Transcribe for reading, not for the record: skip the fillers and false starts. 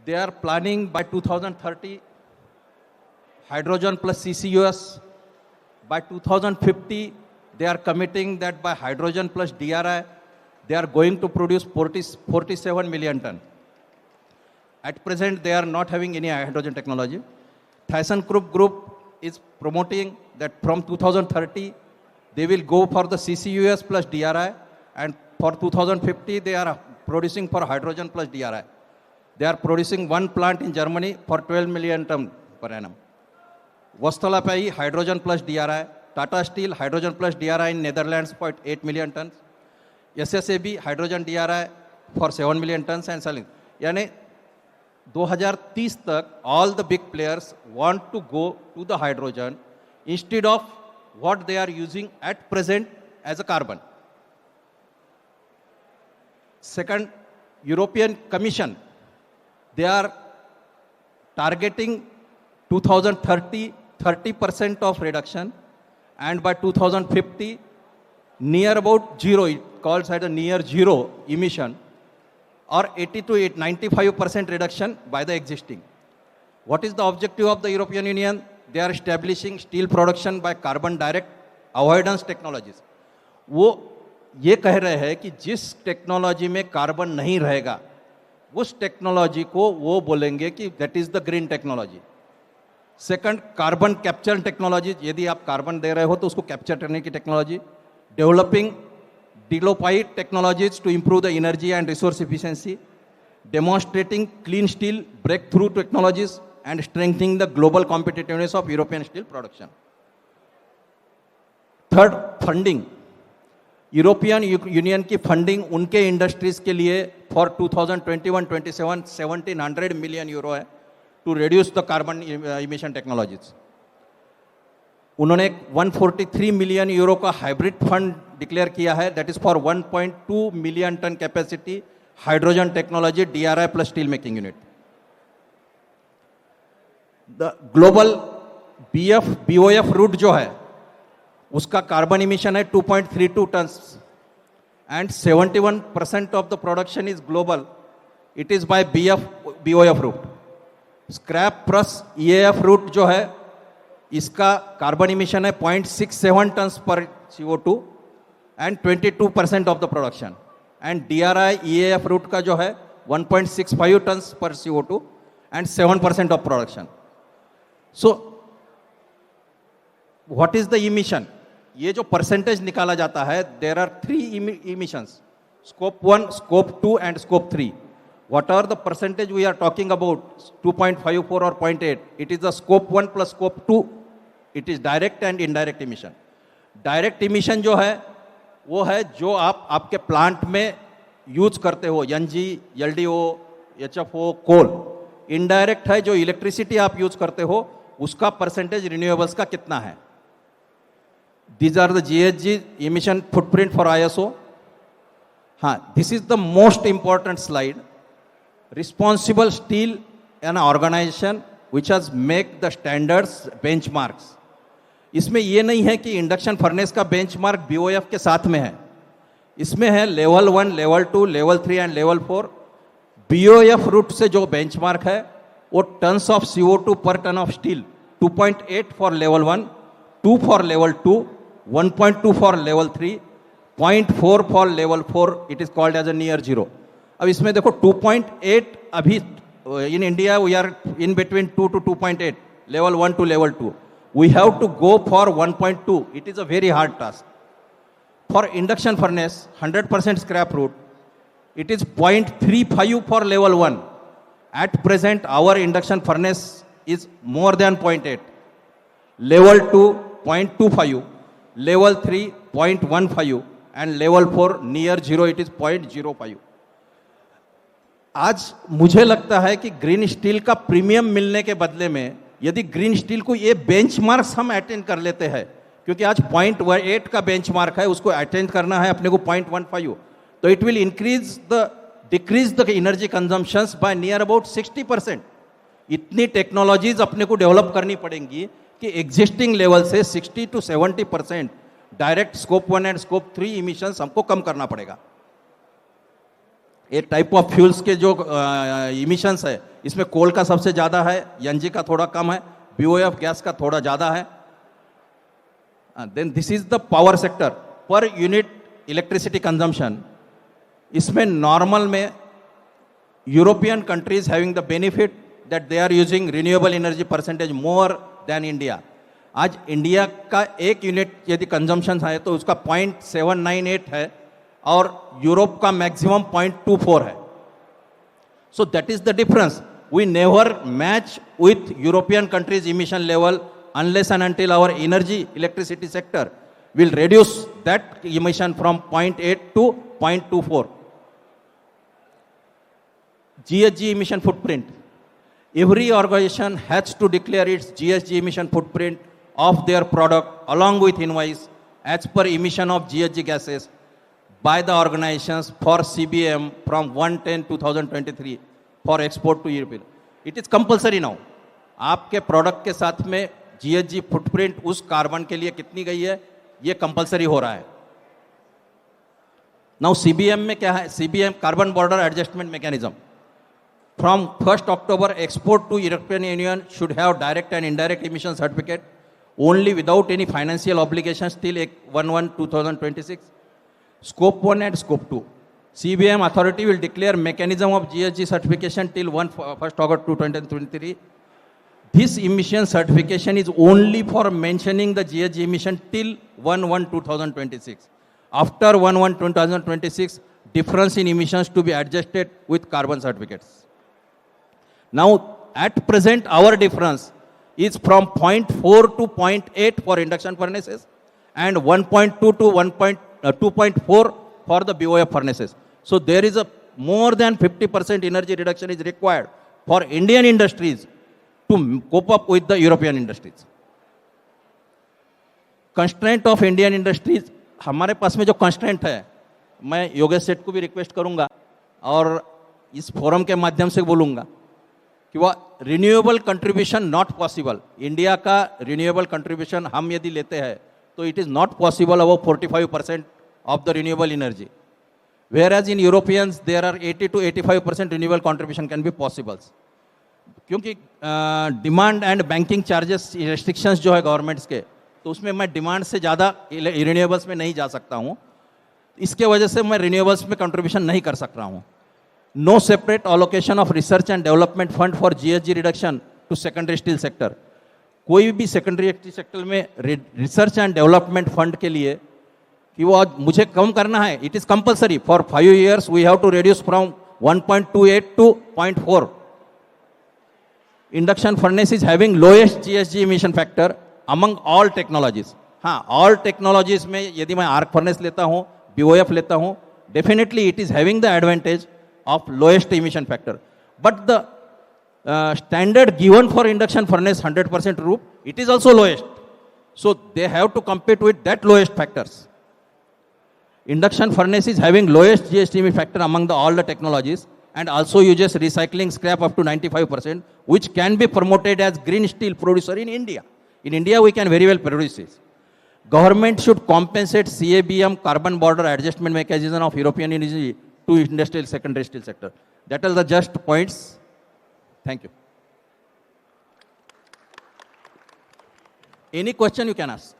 They are planning by 2030 hydrogen plus CCUS. By 2050, they are committing that by hydrogen plus DRI, they are going to produce 47 million ton. At present, they are not having any hydrogen technology. ThyssenKrupp Group is promoting that from 2030, they will go for the CCUS plus DRI, and for 2050, they are producing for hydrogen plus DRI. They are producing one plant in Germany for 12 million ton per annum. Vostala Pai, hydrogen plus DRI. Tata Steel, hydrogen plus DRI in Netherlands for 8 million tons. SSAB, hydrogen DRI for 7 million tons and selling. यानी 2030 तक all the big players want to go to the hydrogen instead of what they are using at present as a carbon. Second, European Commission, they are targeting 2030 30% of reduction, and by 2050 near about zero, it calls as a near zero emission, or 80 to 95% reduction by the existing. What is the objective of the European Union? They are establishing steel production by carbon direct avoidance technologies. वो ये कह रहे हैं कि जिस technology में carbon नहीं रहेगा उस टेक्नोलॉजी को वो बोलेंगे कि that is the green technology. Second, carbon capture technology, यदि आप कार्बन दे रहे हो तो उसको कैप्चर करने की technology. Developing deployed technologies to improve the energy and resource efficiency. Demonstrating clean steel breakthrough technologies and strengthening the global competitiveness of European steel production. Third, funding. European Union की funding उनके industries के लिए for 2021-27 1700 million euro है to reduce the carbon emission technologies. उन्होंने 143 million euro का hybrid fund declare किया है, that is for 1.2 million ton capacity hydrogen technology DRI plus steel making unit. The global BOF route जो है उसका carbon emission है 2.32 tonnes and 71% of the production is global. It is by BOF route. Scrap plus EAF route जो है इसका carbon emission है 0.67 tonnes पर CO2 and 22% of the production. And DRI EAF route का जो है 1.65 टन्स पर CO2 and 7% of production. So what is the emission? ये जो परसेंटेज निकाला जाता है, there are 3 emissions, scope 1, scope 2 and scope 3. What are the percentage we are talking about? 2.54 or 0.8. It is the scope 1 plus scope 2. It is direct and indirect emission. Direct emission जो है वो है जो आप आपके प्लांट में use करते हो, NG, LDO, HFO, कोल. इनडायरेक्ट है जो इलेक्ट्रिसिटी आप यूज करते हो उसका परसेंटेज रिन्यूएबल्स का कितना है. These are the GHG emission footprint for ISO. हाँ, this is the most important slide. Responsible Steel an organization which has make the standards benchmarks. इसमें ये नहीं है कि इंडक्शन फर्नेस का बेंचमार्क BOF के साथ में है. इसमें है level 1, level 2, level 3 and level 4. BOF route से जो बेंचमार्क है वो टन्स ऑफ CO2 पर tonne of steel 2.8 for level 1, 2 for level 2, 1.2 for level 3, 0.4 for level 4. It is called as a near zero. अब इसमें देखो 2.8 अभी in India we are in between 2 to 2.8, level 1 to level 2. We have to go for 1.2. It is a very hard task. For induction furnace 100% scrap route, it is 0.35 for level 1. At present, our induction furnace is more than 0.8. Level 2, 0.25. Level 3, 0.15. And level 4, near 0, it is 0.05. आज मुझे लगता है कि green steel का premium मिलने के बदले में यदि ग्रीन स्टील को ये बेंचमार्क्स हम अटेंड कर लेते हैं, क्योंकि आज 0.8 का बेंचमार्क है, उसको अटेंड करना है अपने को 0.15, तो it will decrease the energy consumptions by near about 60%. इतनी टेक्नोलॉजीज अपने को डेवलप करनी पड़ेंगी कि एग्जिस्टिंग लेवल से 60 to 70% direct scope 1 and scope 3 emissions हमको कम करना पड़ेगा. ये टाइप ऑफ फ्यूल्स के जो इमिशंस है, इसमें कोल का सबसे ज़्यादा है, एनजी का थोड़ा कम है, बीओएफ गैस का थोड़ा ज़्यादा है. Then this is the power sector per unit electricity consumption. इसमें नॉर्मल में European countries having the benefit that they are using renewable energy percentage more than India. आज इंडिया का एक यूनिट यदि कंजम्पशन है तो उसका 0.798 है और यूरोप का मैक्सिमम 0.24 है. So that is the difference. We never match with European countries emission level unless and until our energy electricity sector will reduce that emission from 0.8 to 0.24. GHG emission footprint. Every organization has to declare its GHG emission footprint of their product along with invoice as per emission of GHG gases by the organizations for CBM from 1/10/2023 for export to Europe. It is compulsory now. आपके product के साथ में GHG footprint उस carbon के लिए कितनी गई है ये कंपलसरी हो रहा है. नाउ सीबीएम में क्या है? CBM carbon border adjustment mechanism. From 1 October export to European Union should have direct and indirect emission certificate only without any financial obligations till 1/1/2026. Scope 1 and scope 2. CBM authority will declare mechanism of GHG certification till 1 August 2023. This emission certification is only for mentioning the GHG emission till 1/1/2026. After 1/1/2026, difference in emissions to be adjusted with carbon certificates. Now, at present, our difference is from 0.4 to 0.8 for induction furnaces and 1.2 to 2.4 for the BOF furnaces. So there is a more than 50% energy reduction is required for Indian industries to cope up with the European industries. Constraint of Indian industries. हमारे पास में जो constraint है, मैं योगेश सेठ को भी request करूंगा और इस फोरम के माध्यम से बोलूंगा कि वह renewable contribution not possible. India का रिन्यूएबल कंट्रीब्यूशन हम यदि लेते हैं तो it is not possible above 45% of the renewable energy. whereas in Europeans there are 80 to 85% renewable contribution can be possible. क्योंकि demand and banking charges restrictions जो है governments के, तो उसमें मैं डिमांड से ज़्यादा रिन्यूएबल्स में नहीं जा सकता हूँ. इसके वजह से मैं रिन्यूएबल्स में कंट्रीब्यूशन नहीं कर सक रहा हूँ. No separate allocation of research and development fund for GHG reduction to secondary steel sector. कोई भी सेकेंडरी स्टील सेक्टर में रिसर्च एंड डेवलपमेंट फंड के लिए कि वो मुझे कम करना है, it is compulsory. For 5 years we have to reduce from 1.28 to 0.4. Induction furnace is having lowest GHG emission factor among all technologies. हाँ, all technologies में यदि मैं आर्क फर्नेस लेता हूँ, BOF लेता हूँ, definitely it is having the advantage of lowest emission factor. But the standard given for induction furnace 100% roof, it is also lowest. So they have to compete with that lowest factors. Induction furnace is having lowest GHG emission factor among all the technologies and also uses recycling scrap up to 95%, which can be promoted as green steel producer in India. In India, we can very well produce this. Government should compensate CABM carbon border adjustment mechanism of European energy to industrial secondary steel sector. That are the just points. Thank you. Any question you can ask.